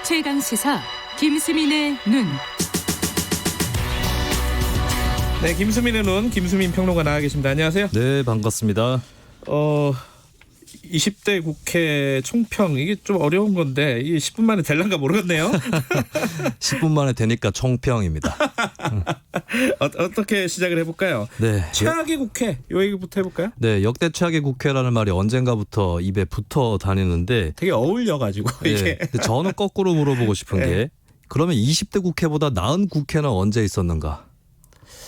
최강시사 김수민의 눈. 네, 김수민의 눈, 김수민 평론가 나와 계십니다. 안녕하세요. 네, 반갑습니다. 20대 국회 총평, 이게 좀 어려운 건데 이게 10분 만에 될란가 모르겠네요. 10분 만에 되니까 총평입니다. 어떻게 시작을 해볼까요? 네, 최악의 국회, 요 얘기부터 해볼까요? 네, 역대 최악의 국회라는 말이 언젠가부터 입에 붙어 다니는데 되게 어울려가지고 이게. 근데 저는 거꾸로 물어보고 싶은 네. 게 그러면 20대 국회보다 나은 국회는 언제 있었는가?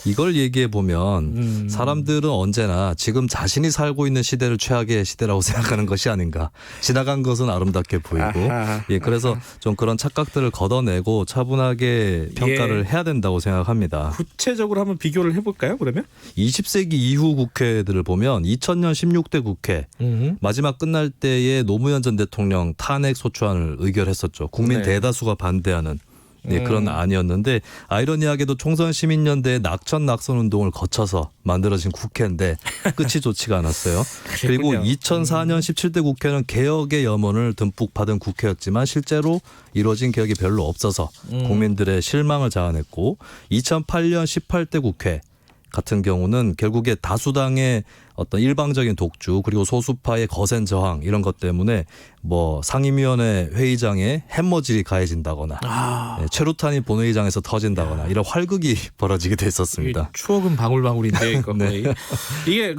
이걸 얘기해 보면 사람들은 언제나 지금 자신이 살고 있는 시대를 최악의 시대라고 생각하는 것이 아닌가. 지나간 것은 아름답게 보이고, 아하. 예, 그래서 좀 그런 착각들을 걷어내고 차분하게 평가를 해야 된다고 생각합니다. 구체적으로 한번 비교를 해볼까요? 그러면 20세기 이후 국회들을 보면 2000년 16대 국회 마지막 끝날 때에 노무현 전 대통령 탄핵 소추안을 의결했었죠. 국민 네. 대다수가 반대하는. 네, 그런 안이었는데 아이러니하게도 총선 시민연대의 낙천 낙선 운동을 거쳐서 만들어진 국회인데 끝이 좋지가 않았어요. 그리고 2004년 17대 국회는 개혁의 염원을 듬뿍 받은 국회였지만 실제로 이루어진 개혁이 별로 없어서 국민들의 실망을 자아냈고 2008년 18대 국회 같은 경우는 결국에 다수당의 어떤 일방적인 독주 그리고 소수파의 거센 저항 이런 것 때문에 뭐 상임위원회 회의장에 햄머질이 가해진다거나 네, 최루탄이 본회의장에서 터진다거나 이런 활극이 벌어지게 됐었습니다. 추억은 방울방울인데 이거 네. 거의. 이게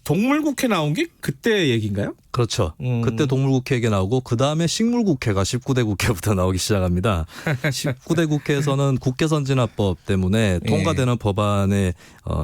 동물국회 나온 게 그때 얘기인가요? 그렇죠. 그때 동물국회 얘기 나오고 그다음에 식물국회가 19대 국회부터 나오기 시작합니다. 19대 국회에서는 국회선진화법 때문에 통과되는 법안의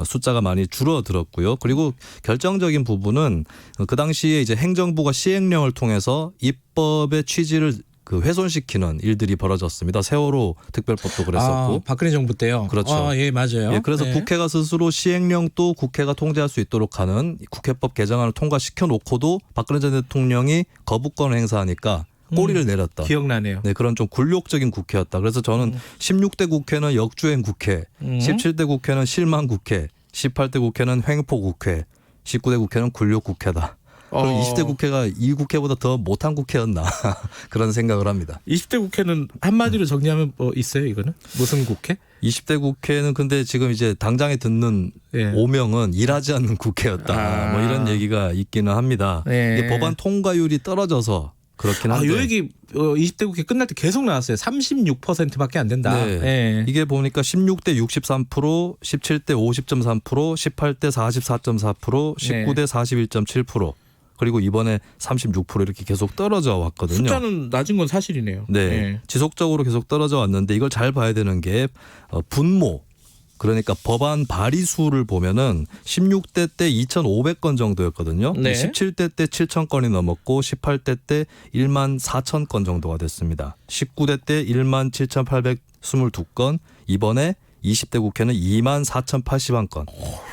숫자가 많이 줄어들었고요. 그리고 결정적인 부분은 그 당시에 이제 행정부가 시행령을 통해서 입법의 취지를 훼손시키는 일들이 벌어졌습니다. 세월호 특별법도 그랬었고. 박근혜 정부 때요. 그렇죠. 예, 맞아요. 예, 그래서 네. 국회가 스스로 시행령 또 국회가 통제할 수 있도록 하는 국회법 개정안을 통과시켜 놓고도 박근혜 전 대통령이 거부권을 행사하니까 꼬리를 내렸다. 기억나네요. 네, 그런 좀 굴욕적인 국회였다. 그래서 저는 16대 국회는 역주행 국회, 17대 국회는 실망 국회, 18대 국회는 횡포 국회, 19대 국회는 굴욕 국회다. 그럼 20대 국회가 이 국회보다 더 못한 국회였나 그런 생각을 합니다. 20대 국회는 한마디로 정리하면 뭐 있어요, 이거는? 무슨 국회? 20대 국회는 근데 지금 이제 당장에 듣는 오명은 일하지 않는 국회였다. 뭐 이런 얘기가 있기는 합니다. 이게 법안 통과율이 떨어져서 그렇긴 한데. 요 얘기 20대 국회 끝날 때 계속 나왔어요. 36%밖에 안 된다. 네. 예. 이게 보니까 16대 63%, 17대 50.3%, 18대 44.4%, 19대 41.7%. 그리고 이번에 36% 이렇게 계속 떨어져 왔거든요. 숫자는 낮은 건 사실이네요. 네, 예. 지속적으로 계속 떨어져 왔는데 이걸 잘 봐야 되는 게 분모. 그러니까 법안 발의 수를 보면은 16대 때 2,500건 정도였거든요. 네. 17대 때 7,000건이 넘었고 18대 때 1만 4천 건 정도가 됐습니다. 19대 때 1만 7,822건, 이번에 20대 국회는 2만 4,081건.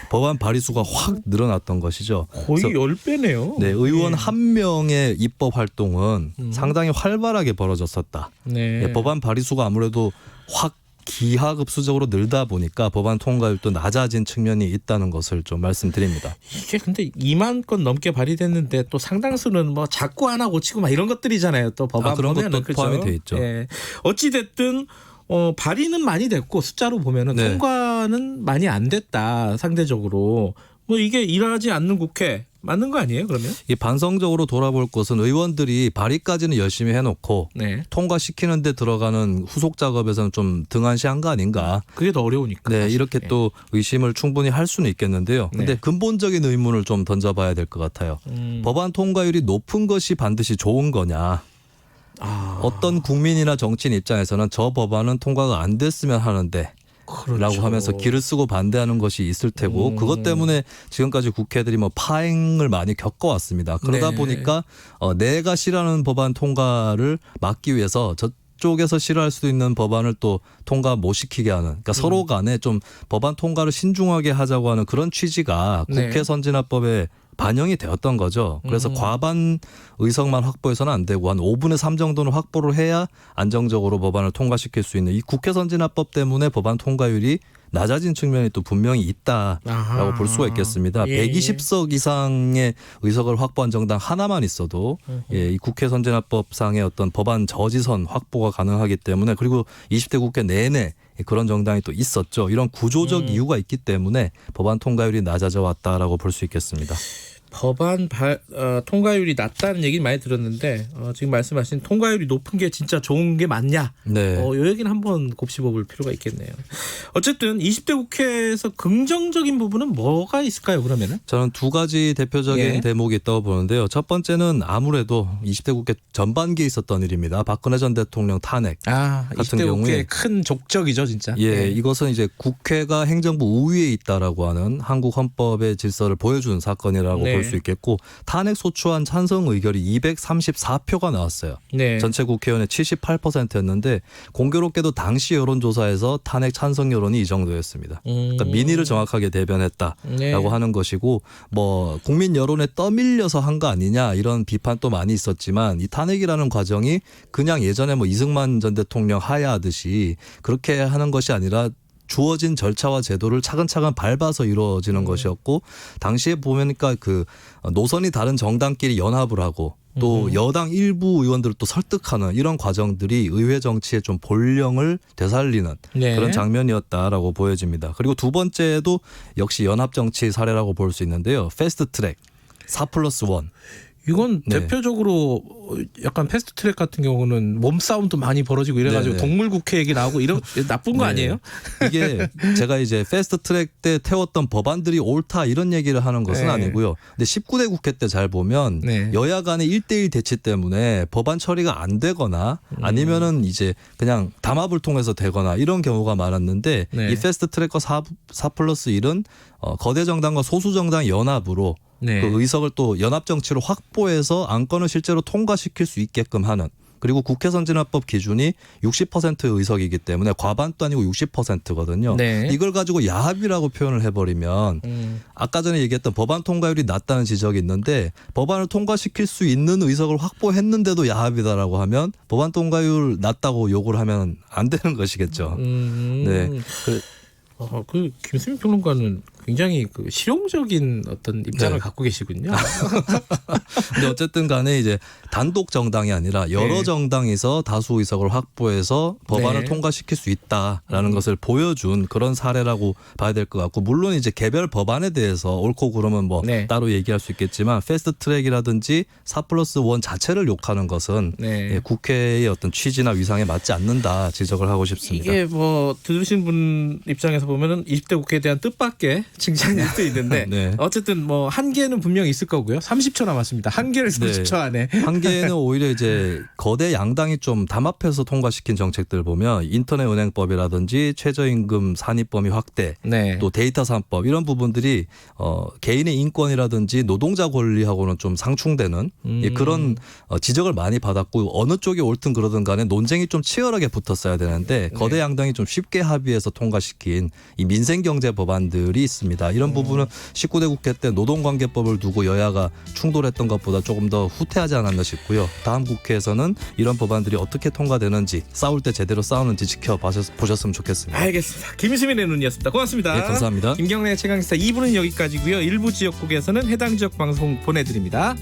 법안 발의 수가 확 늘어났던 것이죠. 거의 10배네요. 네, 의원 한 명의 입법 활동은 상당히 활발하게 벌어졌었다. 네. 네, 법안 발의 수가 아무래도 확 기하급수적으로 늘다 보니까 법안 통과율도 낮아진 측면이 있다는 것을 좀 말씀드립니다. 이게 근데 2만 건 넘게 발의됐는데 또 상당수는 뭐 자꾸 하나 고치고 막 이런 것들이잖아요. 또 법안 그런 보면은, 것도 그죠? 포함이 돼 있죠. 예. 어찌 됐든 발의는 많이 됐고 숫자로 보면은 네. 통과는 많이 안 됐다 상대적으로. 뭐 이게 일하지 않는 국회 맞는 거 아니에요? 그러면? 이 반성적으로 돌아볼 것은 의원들이 발의까지는 열심히 해놓고 네. 통과시키는 데 들어가는 후속 작업에서는 좀 등한시한 거 아닌가. 그게 더 어려우니까. 네, 사실. 이렇게 또 의심을 충분히 할 수는 있겠는데요. 근데 네. 근본적인 의문을 좀 던져봐야 될 것 같아요. 법안 통과율이 높은 것이 반드시 좋은 거냐. 어떤 국민이나 정치인 입장에서는 저 법안은 통과가 안 됐으면 하는데 그렇죠. 라고 하면서 길을 쓰고 반대하는 것이 있을 테고 그것 때문에 지금까지 국회들이 뭐 파행을 많이 겪어왔습니다. 그러다 네. 보니까 내가 싫어하는 법안 통과를 막기 위해서 저쪽에서 싫어할 수도 있는 법안을 또 통과 못 시키게 하는 그러니까 서로 간에 좀 법안 통과를 신중하게 하자고 하는 그런 취지가 네. 국회 선진화법에 반영이 되었던 거죠. 그래서 과반 의석만 확보해서는 안 되고 한 5분의 3 정도는 확보를 해야 안정적으로 법안을 통과시킬 수 있는 이 국회 선진화법 때문에 법안 통과율이 낮아진 측면이 또 분명히 있다라고 아하. 볼 수가 있겠습니다. 예. 120석 이상의 의석을 확보한 정당 하나만 있어도 이 국회 선진화법상의 어떤 법안 저지선 확보가 가능하기 때문에 그리고 20대 국회 내내 그런 정당이 또 있었죠. 이런 구조적 이유가 있기 때문에 법안 통과율이 낮아져 왔다라고 볼 수 있겠습니다. 법안 통과율이 낮다는 얘기는 많이 들었는데 지금 말씀하신 통과율이 높은 게 진짜 좋은 게 맞냐? 네. 이 얘기는 한번 곱씹어볼 필요가 있겠네요. 어쨌든 20대 국회에서 긍정적인 부분은 뭐가 있을까요? 그러면은? 저는 두 가지 대표적인 예. 대목이 있다고 보는데요. 첫 번째는 아무래도 20대 국회 전반기에 있었던 일입니다. 박근혜 전 대통령 탄핵. 같은 20대 경우에 국회의 큰 족적이죠, 진짜. 예, 이것은 이제 국회가 행정부 우위에 있다라고 하는 한국 헌법의 질서를 보여준 사건이라고 네. 볼 수 있겠고 탄핵 소추안 찬성 의결이 234표가 나왔어요. 네. 전체 국회의원의 78%였는데 공교롭게도 당시 여론조사에서 탄핵 찬성 여론이 이 정도였습니다. 그러니까 민의를 정확하게 대변했다라고 네. 하는 것이고 뭐 국민 여론에 떠밀려서 한 거 아니냐 이런 비판도 많이 있었지만 이 탄핵이라는 과정이 그냥 예전에 뭐 이승만 전 대통령 하야하듯이 그렇게 하는 것이 아니라 주어진 절차와 제도를 차근차근 밟아서 이루어지는 것이었고 당시에 보니까 그 노선이 다른 정당끼리 연합을 하고 또 여당 일부 의원들을 또 설득하는 이런 과정들이 의회 정치의 좀 본령을 되살리는 네. 그런 장면이었다라고 보여집니다. 그리고 두 번째도 역시 연합 정치 사례라고 볼 수 있는데요. 패스트트랙 4+1. 이건 네. 대표적으로 약간 패스트트랙 같은 경우는 몸싸움도 많이 벌어지고 이래가지고 네네. 동물국회 얘기 나오고 이런 나쁜 거 네. 아니에요? 이게 제가 이제 패스트트랙 때 태웠던 법안들이 옳다 이런 얘기를 하는 것은 네. 아니고요. 근데 19대 국회 때 잘 보면 네. 여야 간의 1대1 대치 때문에 법안 처리가 안 되거나 아니면은 이제 그냥 담합을 통해서 되거나 이런 경우가 많았는데 네. 이 패스트트랙과 4+1은 거대 정당과 소수 정당 연합으로 네. 그 의석을 또 연합 정치로 확보해서 안건을 실제로 통과시킬 수 있게끔 하는 그리고 국회 선진화법 기준이 60%의 의석이기 때문에 과반도 아니고 60%거든요. 네. 이걸 가지고 야합이라고 표현을 해버리면 아까 전에 얘기했던 법안 통과율이 낮다는 지적이 있는데 법안을 통과시킬 수 있는 의석을 확보했는데도 야합이다라고 하면 법안 통과율 낮다고 욕을 하면 안 되는 것이겠죠. 네. 그 김수민 평론가는 굉장히 그 실용적인 어떤 입장을 네. 갖고 계시군요. 근데 어쨌든 간에 이제 단독 정당이 아니라 여러 네. 정당에서 다수 의석을 확보해서 법안을 네. 통과시킬 수 있다라는 것을 보여준 그런 사례라고 봐야 될 것 같고 물론 이제 개별 법안에 대해서 옳고 그러면 뭐 네. 따로 얘기할 수 있겠지만 패스트트랙이라든지 4+1 자체를 욕하는 것은 네. 예, 국회의 어떤 취지나 위상에 맞지 않는다 지적을 하고 싶습니다. 이게 뭐 들으신 분 입장에서 보면은 20대 국회에 대한 뜻밖의 칭찬일 수도 있는데 네. 어쨌든 뭐 한계는 분명히 있을 거고요. 30초 남았습니다. 한계를 30초 안에. 한계는 오히려 이제 거대 양당이 좀 담합해서 통과시킨 정책들 보면 인터넷 은행법이라든지 최저임금 산입 범위 확대 네. 또 데이터 3법 이런 부분들이 개인의 인권이라든지 노동자 권리하고는 좀 상충되는 그런 지적을 많이 받았고 어느 쪽이 옳든 그러든 간에 논쟁이 좀 치열하게 붙었어야 되는데 거대 양당이 좀 쉽게 합의해서 통과시킨 이 민생경제 법안들이 있습니다. 이런 부분은 19대 국회 때 노동관계법을 두고 여야가 충돌했던 것보다 조금 더 후퇴하지 않았나 싶고요. 다음 국회에서는 이런 법안들이 어떻게 통과되는지 싸울 때 제대로 싸우는지 지켜보셨으면 좋겠습니다. 알겠습니다. 김수민의 눈이었습니다. 고맙습니다. 네, 감사합니다. 김경래 최강시사 2부는 여기까지고요. 일부 지역국에서는 해당 지역 방송 보내드립니다.